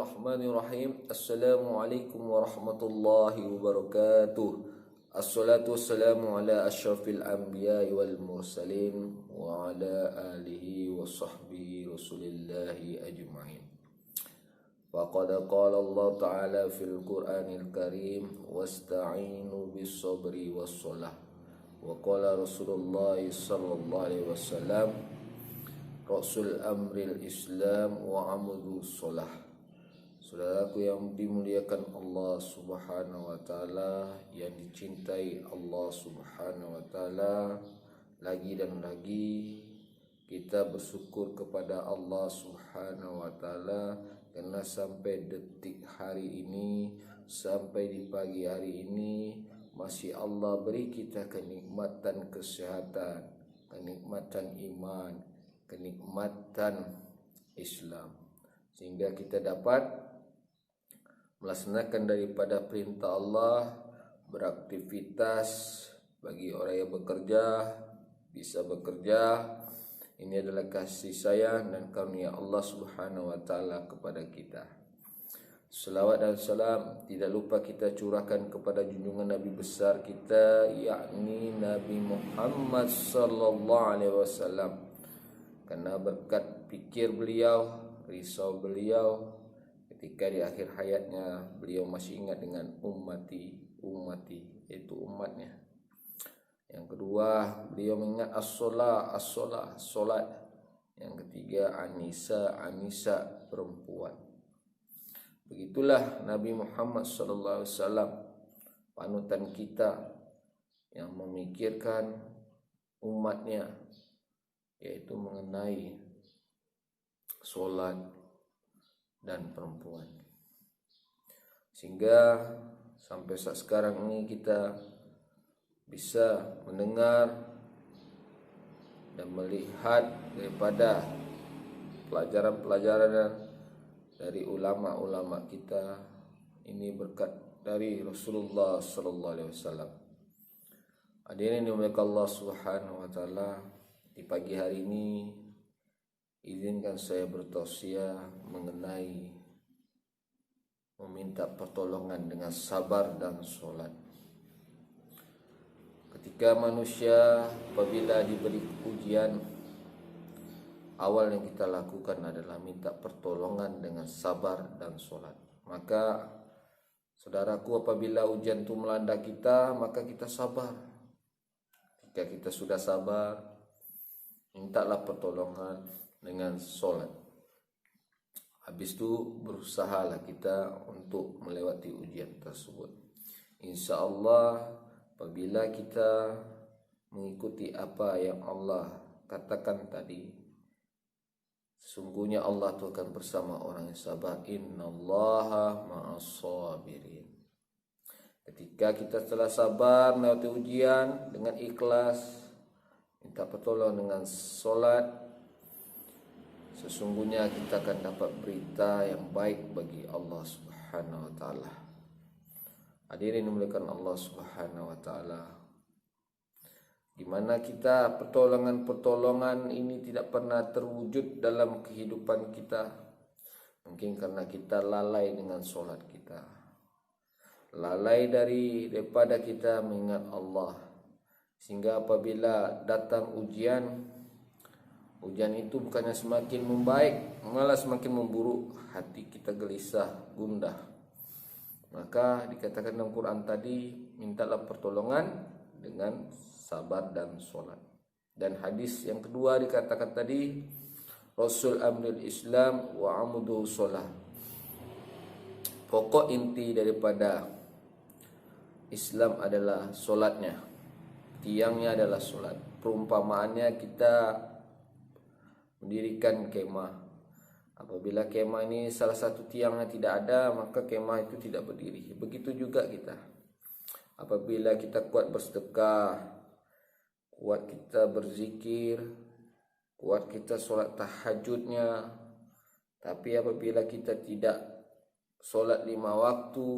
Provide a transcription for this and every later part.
Bismillahirrahmanirrahim. Assalamualaikum warahmatullahi wabarakatuh. Assalatu wassalamu ala asyrafil anbiya'i wal mursalin wa ala alihi wa sahbihi rasulillahi ajma'in. Faqad qala Allah ta'ala fil Qur'anil Karim wasta'inu bis sabri was shalah. Wa qala Rasulullah sallallahu alaihi wasallam Rasul amril Islam wa amudu sholah. Saudaraku yang dimuliakan Allah subhanahu wa ta'ala, yang dicintai Allah subhanahu wa ta'ala, lagi dan lagi kita bersyukur kepada Allah subhanahu wa ta'ala karena sampai detik hari ini, sampai di pagi hari ini masih Allah beri kita kenikmatan kesehatan, kenikmatan iman, kenikmatan Islam, sehingga kita dapat melaksanakan daripada perintah Allah, beraktivitas. Bagi orang yang bekerja, bisa bekerja. Ini adalah kasih sayang dan karunia Allah subhanahu wa ta'ala kepada kita. Selawat dan salam tidak lupa kita curahkan kepada junjungan Nabi besar kita, yakni Nabi Muhammad sallallahu alaihi wasallam. Karena berkat pikir beliau, risau beliau, ketika di akhir hayatnya beliau masih ingat dengan ummati, yaitu umatnya. Yang kedua, beliau mengingat as-solat. Yang ketiga, anisa, perempuan. Begitulah Nabi Muhammad sallallahu alaihi wasallam, panutan kita yang memikirkan umatnya, yaitu mengenai solat dan perempuan. Sehingga sampai saat sekarang ini kita bisa mendengar dan melihat daripada pelajaran-pelajaran dari ulama-ulama kita. Ini berkat dari Rasulullah sallallahu alaihi wasallam. Hadirin dimuliakan Allah subhanahu wa ta'ala, di pagi hari ini izinkan saya bertausiah mengenai meminta pertolongan dengan sabar dan solat. Ketika manusia apabila diberi ujian, awal yang kita lakukan adalah minta pertolongan dengan sabar dan solat. Maka saudaraku, apabila ujian itu melanda kita, maka kita sabar. Jika kita sudah sabar, mintalah pertolongan dengan solat. Habis itu berusahalah kita untuk melewati ujian tersebut. Insya Allah apabila kita mengikuti apa yang Allah katakan tadi, sesungguhnya Allah itu akan bersama orang yang sabar. Innallaha ma'as-sabirin. Ketika kita telah sabar melewati ujian dengan ikhlas, minta pertolongan dengan solat, sesungguhnya kita akan dapat berita yang baik bagi Allah subhanahu wa ta'ala. Hadirin dimuliakan Allah subhanahu wa ta'ala, di mana kita pertolongan ini tidak pernah terwujud dalam kehidupan kita. Mungkin karena kita lalai dengan solat kita, lalai daripada kita mengingat Allah. Sehingga apabila datang ujian itu bukannya semakin membaik, malah semakin memburuk. Hati kita gelisah, gundah. Maka dikatakan dalam Quran tadi, mintalah pertolongan dengan sabar dan solat. Dan hadis yang kedua dikatakan tadi, Rasul amril Islam wa amudu sholah. Pokok inti daripada Islam adalah solatnya, tiangnya adalah solat. Perumpamaannya kita mendirikan kemah. Apabila kemah ini salah satu tiangnya tidak ada, maka kemah itu tidak berdiri. Begitu juga kita. Apabila kita kuat bersedekah, kuat kita berzikir, kuat kita solat tahajudnya, tapi apabila kita tidak solat 5 waktu,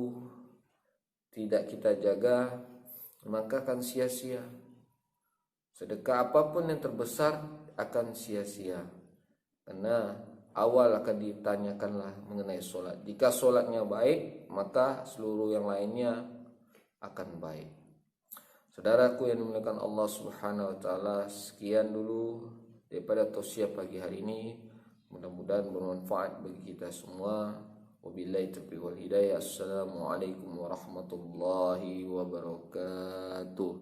tidak kita jaga, maka akan sia-sia. Sedekah apapun yang terbesar akan sia-sia. Karena awal akan ditanyakanlah mengenai solat. Jika solatnya baik, maka seluruh yang lainnya akan baik. Saudaraku yang dimuliakan Allah Subhanahu wa taala, sekian dulu daripada tausiah pagi hari ini. Mudah-mudahan bermanfaat bagi kita semua. Wabillahi taufiq wal hidayah. Assalamualaikum warahmatullahi wabarakatuh.